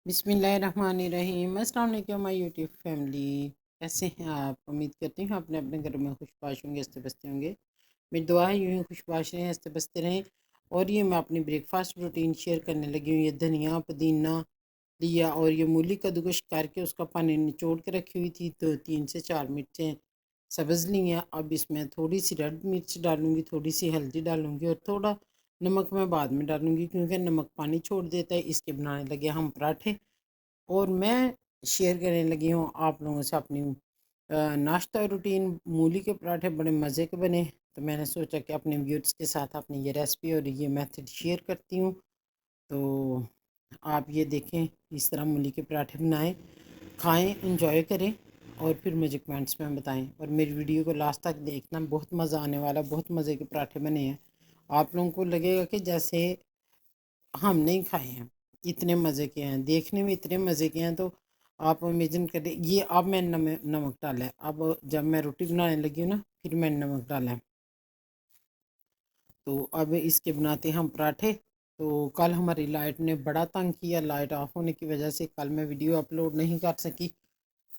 बिस्मिल्लाहिर्रहमानिर्रहीम। अस्सलाम वालेकुम माय यूट्यूब फैमिली। कैसे हैं आप? उम्मीद करती हूँ अपने अपने घरों में खुशबाश होंगे, हंसते बसते होंगे। मेरी दुआ है यूँ ही खुशबाश रहें, हंसते बसते रहें। और ये मैं अपनी ब्रेकफास्ट रूटीन शेयर करने लगी हूँ। ये धनिया पुदीना लिया और ये मूली कद्दूकस करके उसका पानी निचोड़ के रखी हुई थी, तो 3 से 4 मिर्चें सब्ज़ ली हैं। अब इसमें थोड़ी सी रेड मिर्च डालूंगी, थोड़ी सी हल्दी डालूंगी और थोड़ा नमक मैं बाद में डालूंगी, क्योंकि नमक पानी छोड़ देता है। इसके बनाने लगे हम पराठे। और मैं शेयर करने लगी हूँ आप लोगों से अपनी नाश्ता रूटीन। मूली के पराठे बड़े मज़े के बने, तो मैंने सोचा कि अपने व्यूअर्स के साथ अपनी ये रेसिपी और ये मेथड शेयर करती हूँ। तो आप ये देखें, इस तरह मूली के पराठे बनाएं, खाएं, इंजॉय करें और फिर मुझे कमेंट्स में बताएं। और मेरी वीडियो को लास्ट तक देखना, बहुत मज़ा आने वाला, बहुत मज़े के पराठे बने हैं। आप लोगों को लगेगा कि जैसे हम नहीं खाए हैं, इतने मज़े के हैं, देखने में इतने मज़े के हैं। तो आप इमेजिन करें, ये अब मैंने नमक डाला है। अब जब मैं रोटी बनाने लगी हूँ ना, फिर मैंने नमक डाला है। तो अब इसके बनाते हैं हम पराठे। तो कल हमारी लाइट ने बड़ा तंग किया, लाइट ऑफ होने की वजह से कल मैं वीडियो अपलोड नहीं कर सकी।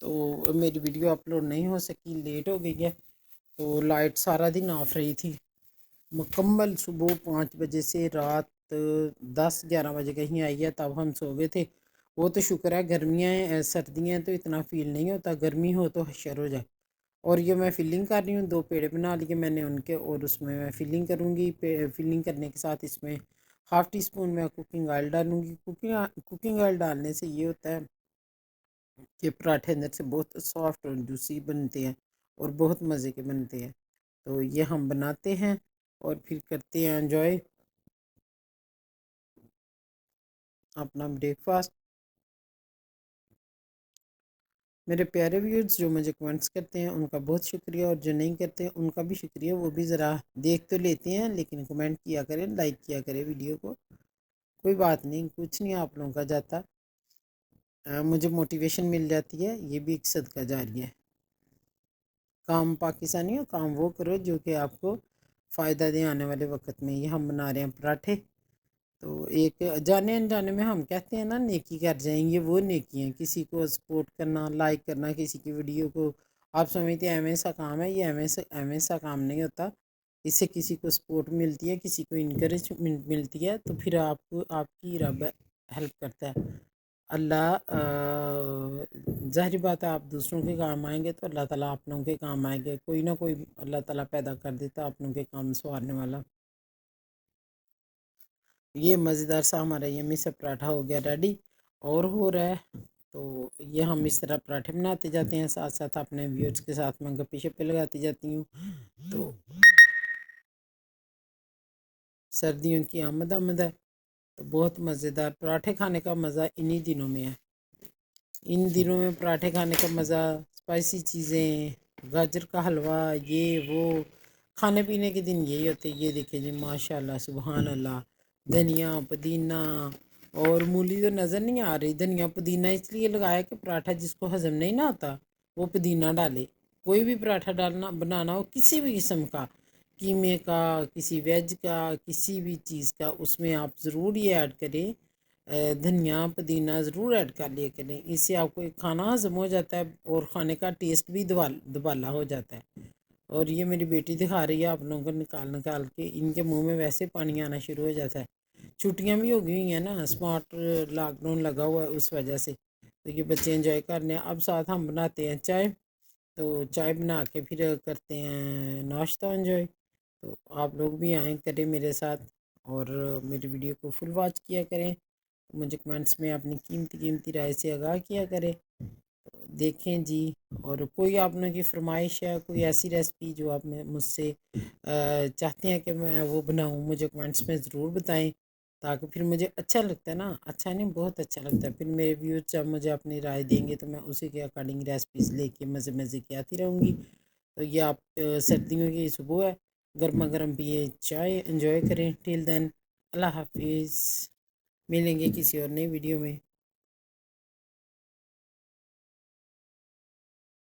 तो मेरी वीडियो अपलोड नहीं हो सकी, लेट हो गई है। तो लाइट सारा दिन ऑफ रही थी, मुकम्मल सुबह 5 बजे से रात 10-11 बजे कहीं आई है, तब हम सो गए थे। वो तो शुक्र है, गर्मियाँ हैं, सर्दियाँ हैं तो इतना फील नहीं होता, गर्मी हो तो हशर हो जाए। और ये मैं फिलिंग कर रही हूँ, 2 पेड़े बना लिए मैंने उनके, और उसमें मैं फिलिंग करूँगी। फिलिंग करने के साथ इसमें हाफ़ टी स्पून मैं कुकिंग ऑयल डालूँगी। कुकिंग ऑयल डालने से ये होता है कि पराठे अंदर से बहुत सॉफ्ट और जूसी बनते हैं और बहुत मज़े के बनते हैं। तो ये हम बनाते हैं और फिर करते हैं एंजॉय अपना ब्रेकफास्ट। मेरे प्यारे व्यूअर्स जो मुझे कमेंट्स करते हैं उनका बहुत शुक्रिया, और जो नहीं करते उनका भी शुक्रिया। वो भी ज़रा देख तो लेते हैं, लेकिन कमेंट किया करें, लाइक किया करें वीडियो को। कोई बात नहीं, कुछ नहीं आप लोगों का जाता, मुझे मोटिवेशन मिल जाती है। ये भी एक सदका जारिया है। काम पाकिस्तानी हो, काम वो करो जो कि आपको फ़ायदा दे आने वाले वक्त में। ये हम बना रहे हैं पराठे। तो एक जाने अनजाने में हम कहते हैं ना, नेकी कर जाएंगे, वो नेकी है। किसी को सपोर्ट करना, लाइक करना किसी की वीडियो को, आप समझते हैं एम सा काम है, ये एम सा काम नहीं होता। इससे किसी को सपोर्ट मिलती है, किसी को इनकरेजमेंट मिलती है, तो फिर आपको आपकी रब हेल्प करता है अल्लाह। ज़ाहिर बात है, आप दूसरों के काम आएंगे तो अल्लाह ताला आप लोगों के काम आएंगे। कोई ना कोई अल्लाह ताला पैदा कर देता आप लोगों के काम संवारने वाला। ये मज़ेदार सा हमारा यम्मी सा पराठा हो गया रेडी, और हो रहा है। तो ये हम इस तरह पराठे बनाते जाते हैं, साथ साथ अपने व्यूअर्स के साथ मैं गप्पे शप्पे लगाती जाती हूँ। तो सर्दियों की आमद है, तो बहुत मज़ेदार पराठे खाने का मज़ा इन्हीं दिनों में है। इन दिनों में पराठे खाने का मज़ा, स्पाइसी चीज़ें, गाजर का हलवा, ये वो खाने पीने के दिन यही होते हैं। ये देखिए जी, माशाल्लाह सुबहान अल्लाह, धनिया पुदीना और मूली तो नज़र नहीं आ रही। धनिया पुदीना इसलिए लगाया कि पराठा जिसको हज़म नहीं ना होता वो पुदीना डाले। कोई भी पराठा डालना बनाना हो किसी भी किस्म का, कीमे का, किसी वेज का, किसी भी चीज़ का, उसमें आप ज़रूर ये ऐड करें, धनिया पुदीना ज़रूर ऐड कर लिया करें। इससे आपको खाना हज़म हो जाता है और खाने का टेस्ट भी दुबाला हो जाता है। और ये मेरी बेटी दिखा रही है आप लोगों को निकाल निकाल के, इनके मुंह में वैसे पानी आना शुरू हो जाता है। छुट्टियां भी हो गई हुई हैं ना, स्मार्ट लॉकडाउन लगा हुआ है, उस वजह से तो ये बच्चे एंजॉय कर रहे हैं। अब साथ हम बनाते हैं चाय, तो चाय बना के फिर करते हैं नाश्ता एंजॉय। तो आप लोग भी आएँ करें मेरे साथ, और मेरी वीडियो को फुल वॉच किया करें। मुझे कमेंट्स में अपनी कीमती कीमती राय से आगाह किया करें। तो देखें जी, और कोई आप लोगों की फरमाइश है, कोई ऐसी रेसिपी जो आप मुझसे चाहते हैं कि मैं वो बनाऊं, मुझे कमेंट्स में ज़रूर बताएं, ताकि फिर मुझे अच्छा लगता है ना, अच्छा नहीं बहुत अच्छा लगता है। फिर मेरे व्यूअर्स जब मुझे अपनी राय देंगे तो मैं उसी के अकॉर्डिंग रेसिपीज़ लेके मज़े मज़े की आती रहूँगी। तो ये आप सर्दियों की सुबह है, गर्मा गर्म पिए चाय, एंजॉय करें। टिल देन, अल्लाह हाफिज़। मिलेंगे किसी और नई वीडियो में।